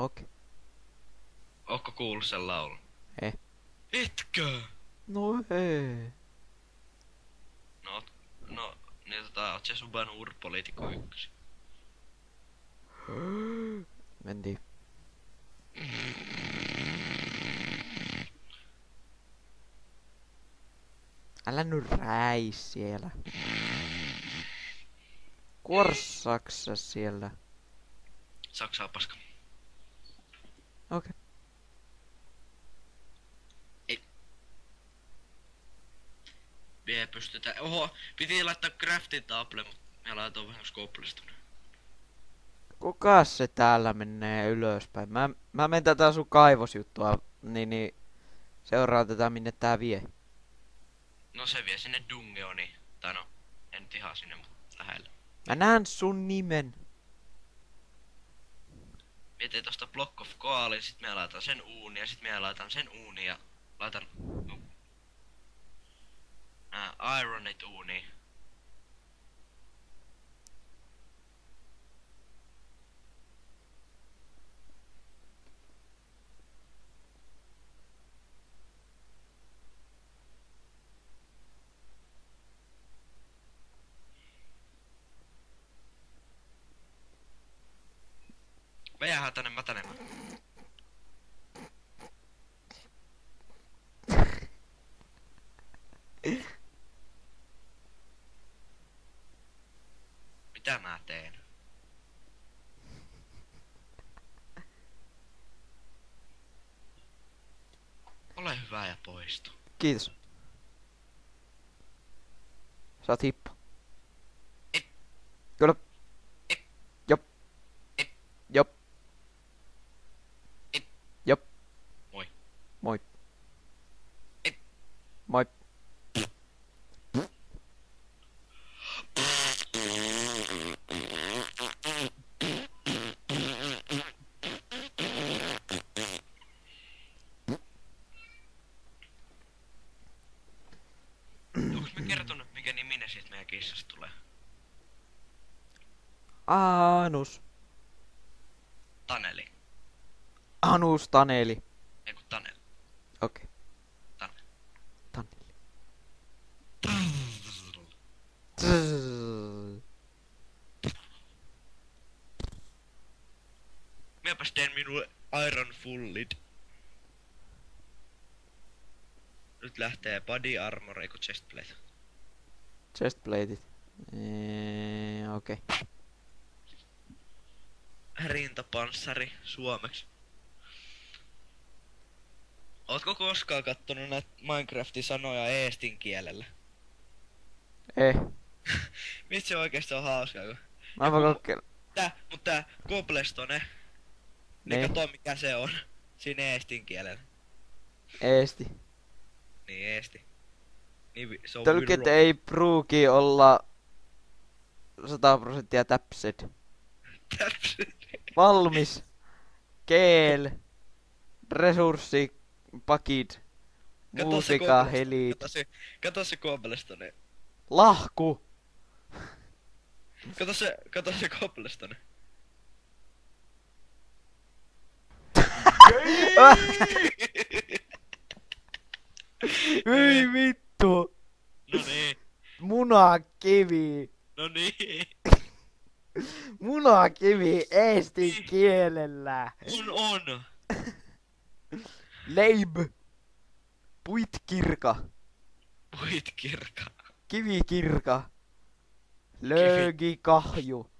Okei. Ootko kuullut sen laulun? Eh. Etkö? No hei. No, niin oot se Subaru Urpoliitikko 1. Mentiin. Älä nyt räis siellä. Kuorsaksa siellä. Saksaa paska. Okei. Vie pystytään. Oho, piti laittaa crafting table, mutta mä laitoin vähän Scopelistone. Kukas se täällä menee ylöspäin? Mä menen tätä sun kaivosjuttua, niin seuraan tätä minne tää vie. No se vie sinne dungeoniin. Tai no, en nyt ihan sinne, mutta lähellä. Mä näen sun nimen. Mietin tosta Block of Coalin, sit mä laitan sen uuni ja sit mä laitan sen uuni ja laitan Ironit uuniin. Mä jäähän tänne mätänemään. Mitä mä teen? Ole hyvä ja poistu. Kiitos. Saat hippo. Et. Kyllä. Et. Jop. Et. Jop. Et. Jop. Moi. Moi. Et. Moi. Onks mä kertonut mikä niminen siitä meidän kissasta tulee? Anus. Taneli. Anus Taneli. Eiku Taneli. Okei. Taneli. Taneli. Minäpäs teen minulle Iron Fullit. Nyt lähtee body armor, eiku chestplate. Chestplatet. Okei. Rintapanssari suomeksi. Ootko koskaan kattonut näitä Minecraftin sanoja eestin kielellä? Eh. Mistä se oikeesti on hauskaa, kun... Mä vaan kokeilla. Tää Cobblestone, niin Niin. kato mikä se on. Siinä eestin kielellä. Eesti. Niin eesti. Niin se on Tölket ei pruuki olla 100% täpsed. Valmis. Keel. Resurssi. Pakit. Muusika. Helit. Kato se Cobblestone. Lahku. Kato se Cobblestone. Hyi vittu. No niin. Munakivi. No niin. Munakivi eestin kielellä. On. Leib. Puitkirka. Puit kirka. Kivikirka. Löögikahju.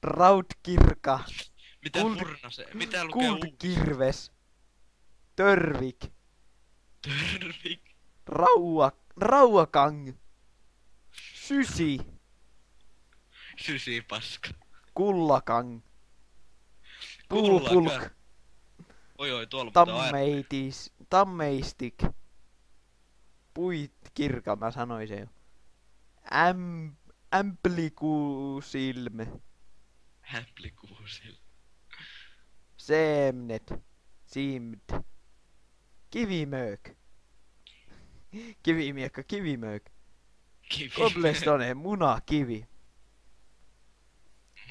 Rautkirka. Mitä purna se? Mitä lukee Kultkirves. Törvik. Törvik. Rauakang. Sysi. Sysi paska. Kullakang. Kullakang. Puupulk. Oi, tuolla mutta on Tammeistik. Puitkirka, mä sanoin se jo. Amplikuusilme. Häplikuusil. Semnet. Simd. Kivimöök. Kivimiekka, kivimöök. Cobblestone, muna, kivi.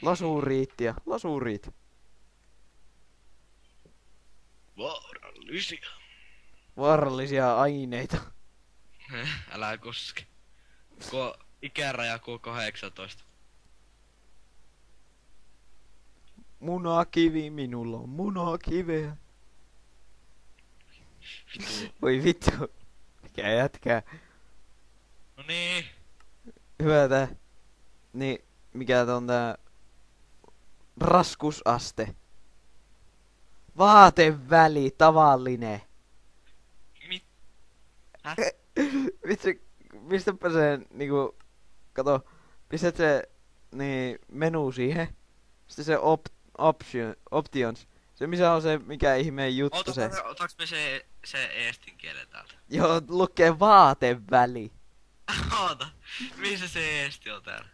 Lasuriittia, lasuriit. Vaarallisia. Vaarallisia aineita. Älä koske. Ikäraja K18. Munakivi, minulla on munakiveä. Vitu. Voi vittu. Mikä jätkää. No niin. Hyvä tää. Niin, mikä on tää raskusaste? Vaateväli, tavallinen. Mit? Häh? Vitsi, pistäpä se niinku, kato, pistät se niin menu siihen. Sitten se options. Se missä on se mikä ihmeen juttu se. Otaks me se eestin kielen täältä? Joo, lukee vaateväli. Oota. Missä se eesti on täällä?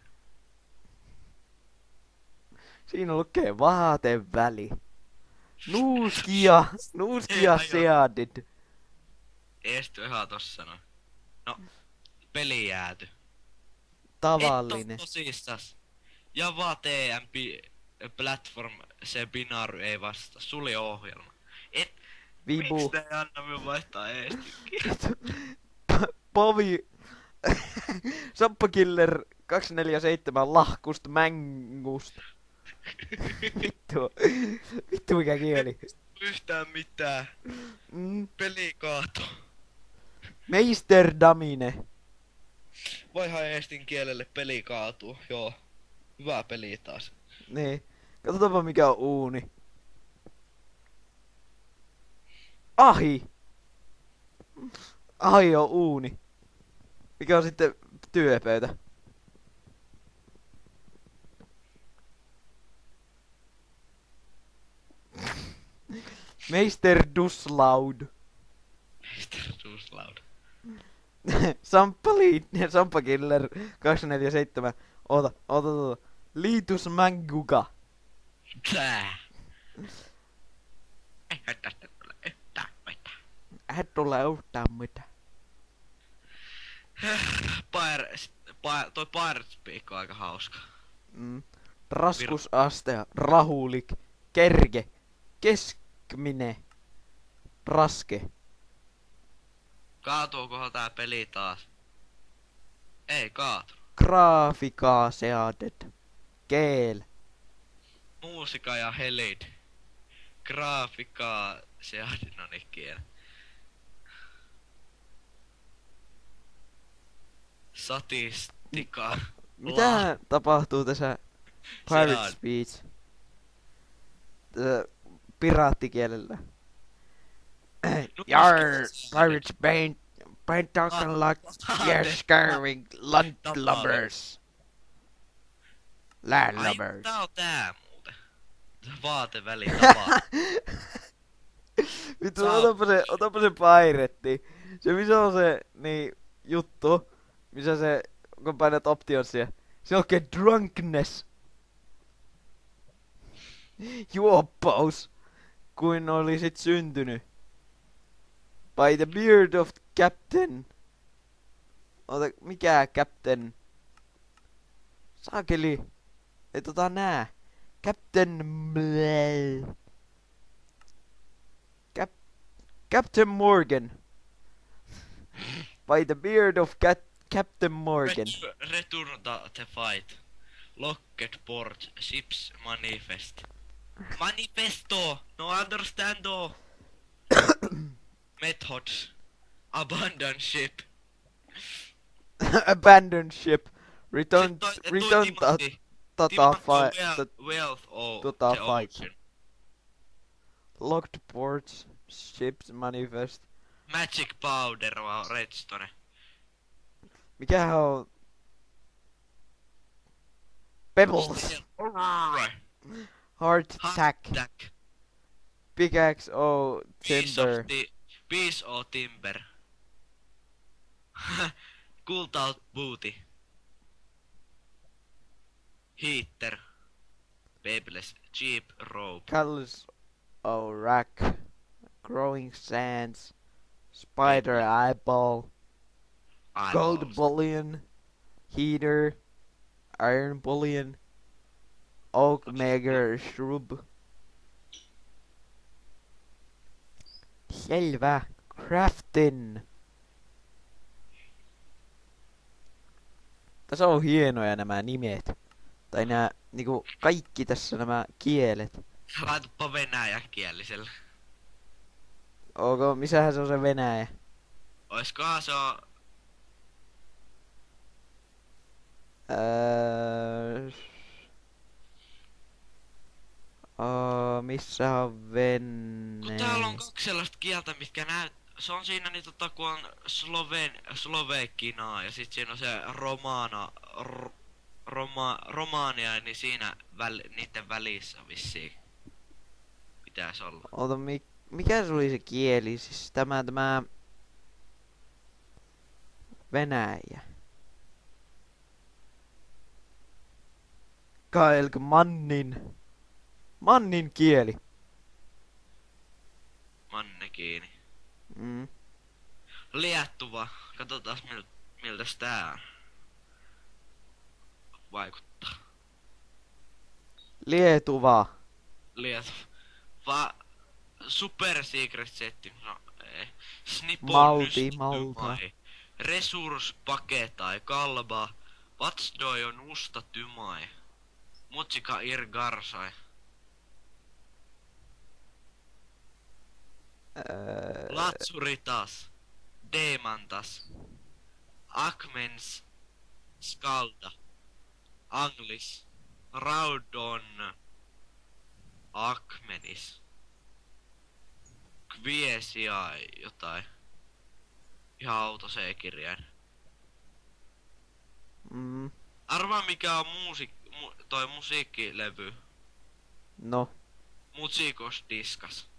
Siinä lukee vaateväli. Nuuskia Ei, seadit. Eesti on ihan tossa no. No. Peli jääty. Tavallinen. Et oo tosissas. Ja vaan TMP platform se binary ei vasta. Suli ohjelma. Vibu. Miks ne ei anna minun vaihtaa eestikin? Povi. Sappakiller 247 lahkust mängust. Vittu. Vittu mikä kieli. Yhtään mitään. Peli kaato. Meisterdamine. Vaiha eestin kielelle peli kaatuu. Joo. Hyvä peli taas. Niin. Katsotaanpa mikä on uuni. Ahi. Ahi on uuni. Mikä on sitten työpöytä? Meister Duslaud. Meister Duslaud. Samppakiller 247. Oota. Liitus Manguga. Tää. Ei tästä tule yhtään mitään. Et tule yhtään mitään. Toi Pirate Speak on aika hauska. Raskusaste, rahulik, kerge, keskmine, raske. Kaatuukohan tää peli taas? Ei kaatu. Graafikaa seadet, keel. Muusika ja helid. Graafikaa se adinoni kiel. Statistika. Mitä tapahtuu tässä Pirate Speech? Piraattikielellä. Jar, pirates paint talking like yes, scaring landlubbers. Landlubbers. Tää on tää muuten. Vaateväli tapa. Vittu, otapa se pairetti. Se missä on se niin juttu, missä se, kun painat optionsia, se on oikein drunkenness. Juoppaus, kuin olisit syntynyt. By the beard of Captain. Ota, mikä Captain? Saakeli. Ei nää. Captain Captain Morgan. By the beard of Captain Morgan. Return the fight. Locked port. Ships manifest. Manifesto! No understando! Methods. Abandon ship. Abandon ship. Return Timothy. Wealth or tota the fight. ocean. Locked ports. Ships manifest. Magic powder vai redstone. Mikähän on? Pebbles. Heart attack. Pickaxe o timber. Piece of timber. Cooled booty. Heater. Babeless cheap rope. Colors o rack. Growing sands. Spider eyeball. Gold bullion. Heater. Iron bullion. Oak mager shrub. Selvä. Craftin. Tässä on hienoja nämä nimet. Tai nää niinku kaikki tässä nämä kielet. Laitapa venäjäkielisellä. Missähän se on se Venäjä? Oiskohan se on... Missä on Kun täällä on Venäjä? 2 sellaista kieltä, mitkä se on siinä niin kun on slovekinaa ja sit siinä on se romaania, niin siinä niitten välissä vissiin pitäis olla. Mikä se oli se kieli? Siis tämä Venäjä. Kaelko Mannin kieli. Mannekiini. Mm. Liettuva. Katsotaan miltäs tää vaikuttaa. Lietuva. Lietuva. Super Secret Setti. No ei. Malta. Resurs paketai kalba. Vatsdoi on usta tymai. Mutsika irgarsai. Latsuritas. Demantas. Akmens. Skalda. Anglis. Raudon. Akmenis. Kviesia jotain. Ihan auto C-kirjain. Mm. Arvaa mikä on toi musiikkilevy. No. Musiikos diskas.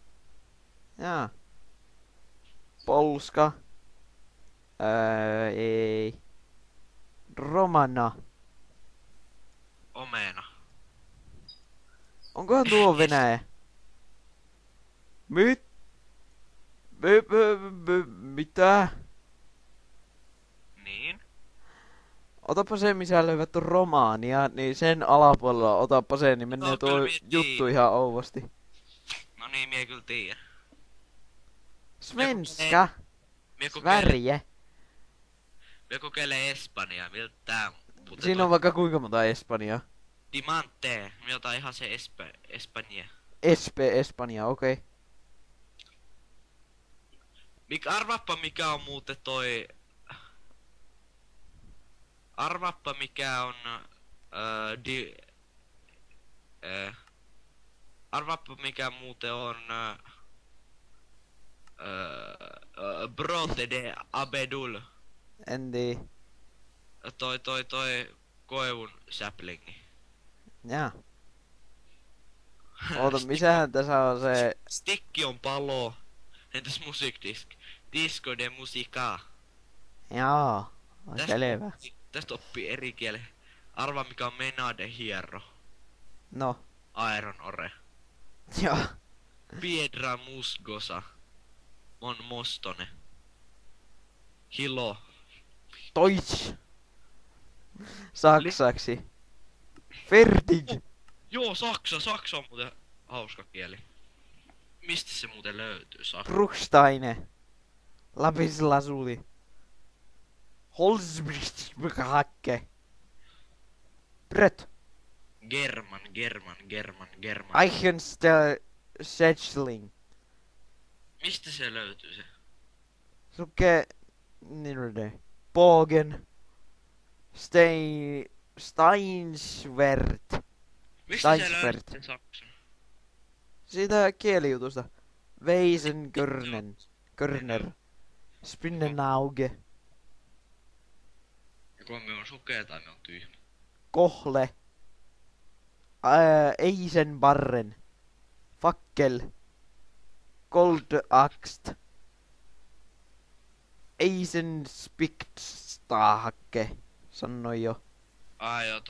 Jaa. Polska. Ei. Romana. Omena. Onkohan tuo Venäjä? Mitä? Niin. Otapa se, missä löydät Romaania, niin sen alapuolella otapa se, niin menee tuo juttu ihan ouvosti. No niin, mie kyllä tiedän. Svenska. Mie Sverige. kokeilee Espanjaa, miltä tää Siinä on vaikka kuinka monta Espanjaa. Dimante, me otan ihan se Espanja. Espanja, okei. Okay. Arvaappa mikä on muuten toi... Arvaappa mikä on... Arvaappa mikä muuten on... Brote de Abedul. En tiedä. Toi koivun saplingi. Jaa. Oota, missähän tässä on se... Stikki on palo. Entäs musiikdisk? Disco de musica. Jaa. Selvä. Tästä oppii eri kielen. Arvaa mikä on Menade Hierro. No. Iron Ore. Joo. Piedra Musgosa. Mon Mostone. Hilo. Deutsch. Saksaksi. Fertig. Joo, Saksa on muuten hauska kieli. Mistä se muuten löytyy, Saksa? Bruchsteine. Lapislazuli. Holzbrichhacke. Brött. German. Eichenstelling. Mistä se löytyy se? Sukke... Bogen. Steinsvert. Mistä se löytyy se Saksa? Siitä kielijutusta. Körner. Spinnenauge. Ja kun me on sukea tai me on tyhmä. Kohle. Eisenbarren. Fakkel. Goldaxt. Eisenspiktstahake. Sanoi jo. Ai joo,